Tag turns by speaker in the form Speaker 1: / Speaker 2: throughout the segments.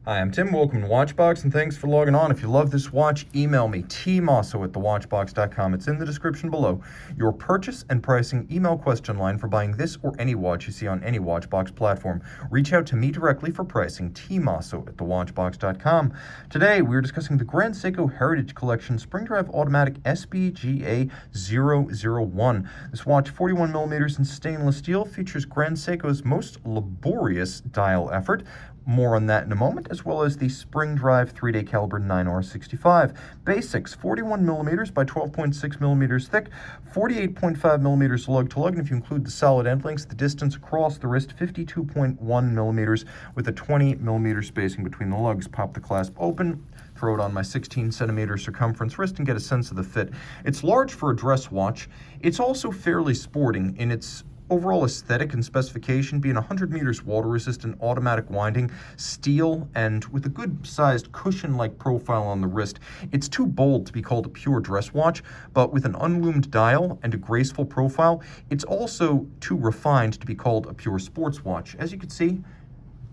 Speaker 1: Hi, I'm Tim. Welcome to Watchbox, and thanks for logging on. If you love this watch, email me, tmosso@thewatchbox.com. It's in the description below. Your purchase and pricing email question line for buying this or any watch you see on any Watchbox platform. Reach out to me directly for pricing, tmosso@thewatchbox.com. Today, we're discussing the Grand Seiko Heritage Collection Spring Drive Automatic SBGA001. This watch, 41 millimeters in stainless steel, features Grand Seiko's most laborious dial effort. More on that in a moment, as well as the Spring Drive 3-day caliber 9R65. Basics, 41 millimeters by 12.6 millimeters thick, 48.5 millimeters lug-to-lug, and if you include the solid end links, the distance across the wrist, 52.1 millimeters with a 20 millimeter spacing between the lugs. Pop the clasp open, throw it on my 16 centimeter circumference wrist and get a sense of the fit. It's large for a dress watch. It's also fairly sporting in its overall aesthetic and specification, being 100 meters water resistant, automatic winding, steel, and with a good sized cushion-like profile on the wrist. It's too bold to be called a pure dress watch, but with an unloomed dial and a graceful profile, it's also too refined to be called a pure sports watch. As you can see,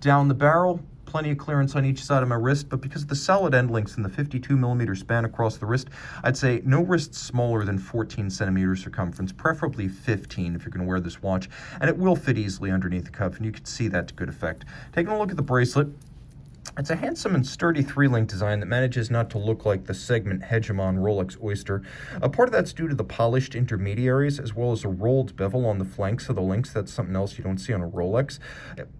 Speaker 1: down the barrel, plenty of clearance on each side of my wrist, but because of the solid end links and the 52 millimeter span across the wrist, I'd say no wrist smaller than 14 centimeters circumference, preferably 15 if you're going to wear this watch, and it will fit easily underneath the cuff, and you can see that to good effect. Taking a look at the bracelet, it's a handsome and sturdy 3-link design that manages not to look like the segment hegemon Rolex Oyster. A part of that's due to the polished intermediaries, as well as a rolled bevel on the flanks of the links. That's something else you don't see on a Rolex.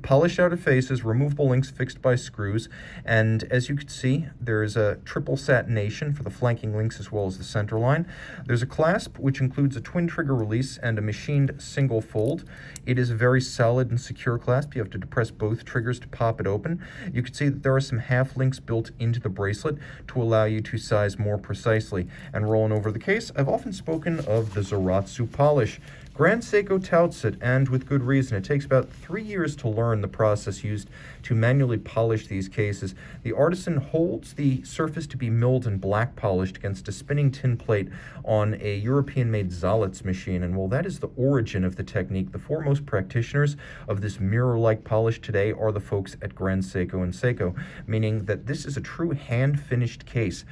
Speaker 1: Polished outer faces, removable links fixed by screws, and as you can see, there is a triple satination for the flanking links as well as the center line. There's a clasp, which includes a twin trigger release and a machined single fold. It is a very solid and secure clasp. You have to depress both triggers to pop it open. You can see that there are some half links built into the bracelet to allow you to size more precisely. And rolling over the case, I've often spoken of the Zaratsu polish. Grand Seiko touts it, and with good reason. It takes about 3 years to learn the process used to manually polish these cases. The artisan holds the surface to be milled and black polished against a spinning tin plate on a European-made Zalitz machine, and while that is the origin of the technique, the foremost practitioners of this mirror-like polish today are the folks at Grand Seiko and Seiko, meaning that this is a true hand-finished case.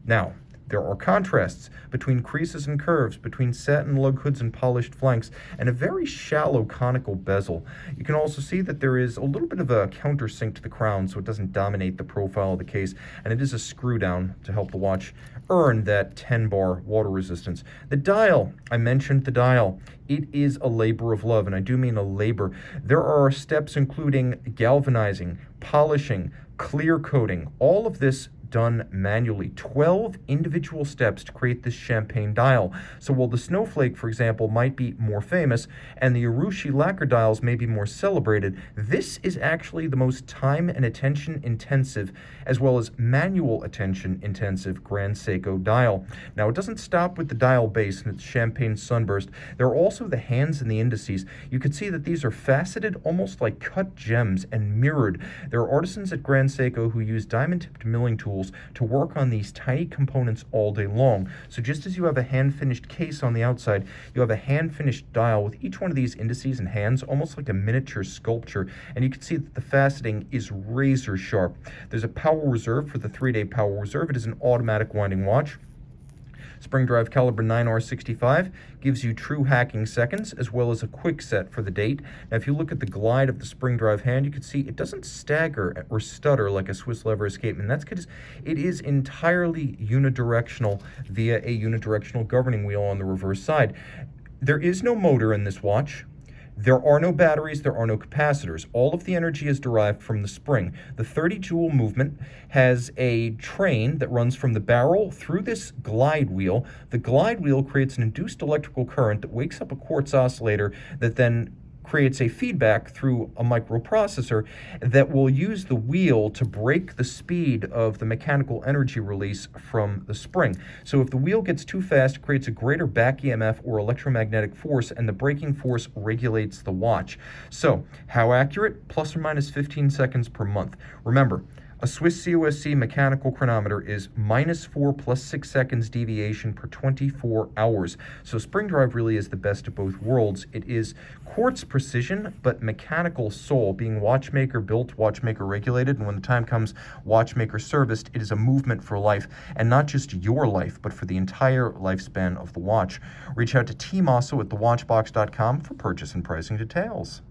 Speaker 1: Now, there are contrasts between creases and curves, between satin lug hoods and polished flanks, and a very shallow conical bezel. You can also see that there is a little bit of a countersink to the crown so it doesn't dominate the profile of the case, and it is a screw down to help the watch earn that 10-bar water resistance. The dial, I mentioned the dial. It is a labor of love, and I do mean a labor. There are steps including galvanizing, polishing, clear coating, all of this done manually. 12 individual steps to create this champagne dial. So while the Snowflake, for example, might be more famous and the Urushi lacquer dials may be more celebrated, this is actually the most time and attention intensive, as well as manual attention intensive Grand Seiko dial. Now, it doesn't stop with the dial base and its champagne sunburst. There are also the hands and the indices. You can see that these are faceted, almost like cut gems, and mirrored. There are artisans at Grand Seiko who use diamond-tipped milling tools to work on these tiny components all day long. So just as you have a hand-finished case on the outside, you have a hand-finished dial with each one of these indices and hands, almost like a miniature sculpture. And you can see that the faceting is razor sharp. There's a power reserve for the 3-day power reserve. It is an automatic winding watch. Spring Drive caliber 9R65 gives you true hacking seconds, as well as a quick set for the date. Now, if you look at the glide of the Spring Drive hand, you can see it doesn't stagger or stutter like a Swiss lever escapement. That's because it is entirely unidirectional via a unidirectional governing wheel on the reverse side. There is no motor in this watch. There are no batteries, there are no capacitors. All of the energy is derived from the spring. The 30-joule movement has a train that runs from the barrel through this glide wheel. The glide wheel creates an induced electrical current that wakes up a quartz oscillator that then creates a feedback through a microprocessor that will use the wheel to break the speed of the mechanical energy release from the spring. So if the wheel gets too fast, it creates a greater back EMF or electromagnetic force, and the braking force regulates the watch. So how accurate? Plus or minus 15 seconds per month. Remember, A Swiss COSC mechanical chronometer is -4 plus 6 seconds deviation per 24 hours. So spring drive really is the best of both worlds. It is quartz precision, but mechanical soul, being watchmaker built, watchmaker regulated, and when the time comes, watchmaker serviced. It is a movement for life, and not just your life, but for the entire lifespan of the watch. Reach out to Tim Mosso at thewatchbox.com for purchase and pricing details.